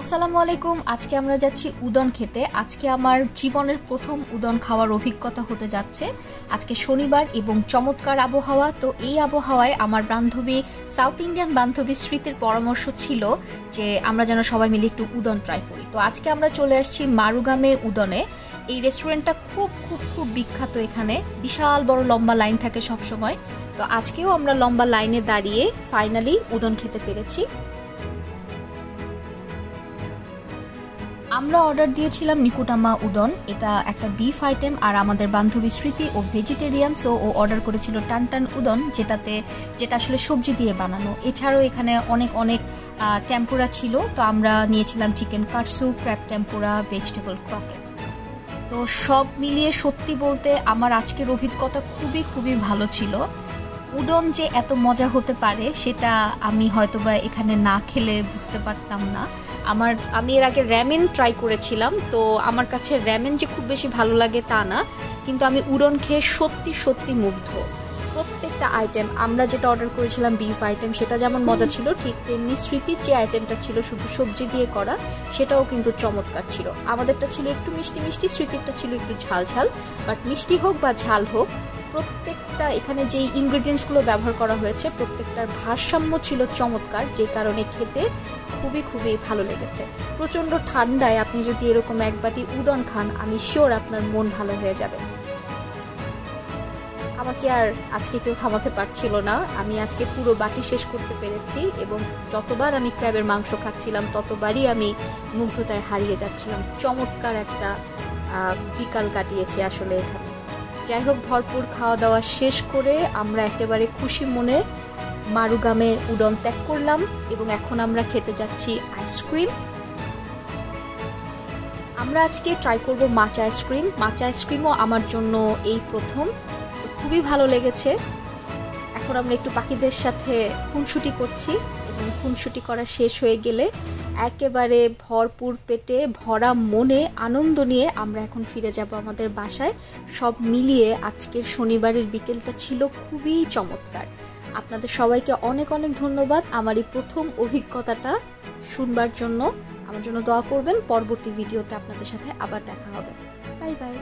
আসসালামু আলাইকুম। আজকে আমরা যাচ্ছি উদন খেতে। আজকে আমার জীবনের প্রথম উদন খাওয়ার অভিজ্ঞতা হতে যাচ্ছে। আজকে শনিবার এবং চমৎকার আবহাওয়া। তো এই আবহাওয়ায় আমার বান্ধবী সাউথ ইন্ডিয়ান বান্ধবী স্মৃতির পরামর্শ ছিল যে আমরা যেন সবাই মিলে একটু উদন ট্রাই করি। তো আজকে আমরা চলে আসছি মারুগামে উদনে। এই রেস্টুরেন্টটা খুব খুব খুব বিখ্যাত। এখানে বিশাল বড় লম্বা লাইন থাকে সব সময়। তো আজকেও আমরা লম্বা লাইনে দাঁড়িয়ে ফাইনালি উদন খেতে পেরেছি। আমরা অর্ডার দিয়েছিলাম নিকুটামা উদন। এটা একটা বিফ আইটেম, আর আমাদের বান্ধবী স্মৃতি ও ভেজিটেরিয়ান, সো ও অর্ডার করেছিল টানটান উদন, যেটা আসলে সবজি দিয়ে বানানো। এছাড়াও এখানে অনেক অনেক টেম্পুরা ছিল। তো আমরা নিয়েছিলাম chicken কাটসু, crab tempura, vegetable croquette. তো সব মিলিয়ে সত্যি বলতে আমার আজকের অভিজ্ঞতা খুবই খুবই ভালো ছিল। উদন যে এত মজা হতে পারে সেটা আমি হয়তোবা এখানে না খেলে বুঝতে পারতাম না। আমি এর আগে র্যামেন ট্রাই করেছিলাম, তো আমার কাছে র্যামেন যে খুব বেশি ভালো লাগে তা না, কিন্তু আমি উদন খেয়ে সত্যি সত্যি মুগ্ধ। প্রত্যেকটা আইটেম, আমরা যেটা অর্ডার করেছিলাম বিফ আইটেম, সেটা যেমন মজা ছিল, ঠিক তেমনি স্মৃতির যে আইটেমটা ছিল শুধু সবজি দিয়ে করা, সেটাও কিন্তু চমৎকার ছিল। আমাদেরটা ছিল একটু মিষ্টি মিষ্টি, স্মৃতিরটা ছিল একটু ঝাল ঝাল। বাট মিষ্টি হোক বা ঝাল হোক, প্রত্যেকটা এখানে যেই ইনগ্রেডিয়েন্টসগুলো ব্যবহার করা হয়েছে প্রত্যেকটার ভারসাম্য ছিল চমৎকার, যে কারণে খেতে খুবই খুবই ভালো লেগেছে। প্রচণ্ড ঠান্ডায় আপনি যদি এরকম এক বাটি উদন খান, আমি শিওর আপনার মন ভালো হয়ে যাবে। আমাকে আর আজকে কেউ থামাতে পারছিল না। আমি আজকে পুরো বাটি শেষ করতে পেরেছি, এবং যতবার আমি ক্র্যাবের মাংস খাচ্ছিলাম ততবারই আমি মুগ্ধতায় হারিয়ে যাচ্ছিলাম। চমৎকার একটা বিকাল কাটিয়েছি আসলে এখানে। যাই হোক, ভরপুর খাওয়া দাওয়া শেষ করে আমরা একেবারে খুশি মনে মারুগামে উদন ত্যাগ করলাম, এবং এখন আমরা খেতে যাচ্ছি আইসক্রিম। আমরা আজকে ট্রাই করব মাচা আইসক্রিম। মাচা আইসক্রিমও আমার জন্য এই প্রথম, তো খুবই ভালো লেগেছে। এখন আমরা একটু পাখিদের সাথে খুনসুটি করছি, এবং খুনসুটি করা শেষ হয়ে গেলে একেবারে ভরপুর পেটে ভরা মনে আনন্দ নিয়ে আমরা এখন ফিরে যাব আমাদের বাসায়। সব মিলিয়ে আজকের শনিবারের বিকেলটা ছিল খুবই চমৎকার। আপনাদের সবাইকে অনেক অনেক ধন্যবাদ আমার এই প্রথম অভিজ্ঞতাটা শুনবার জন্য। আমার জন্য দোয়া করবেন। পরবর্তী ভিডিওতে আপনাদের সাথে আবার দেখা হবে। Bye bye.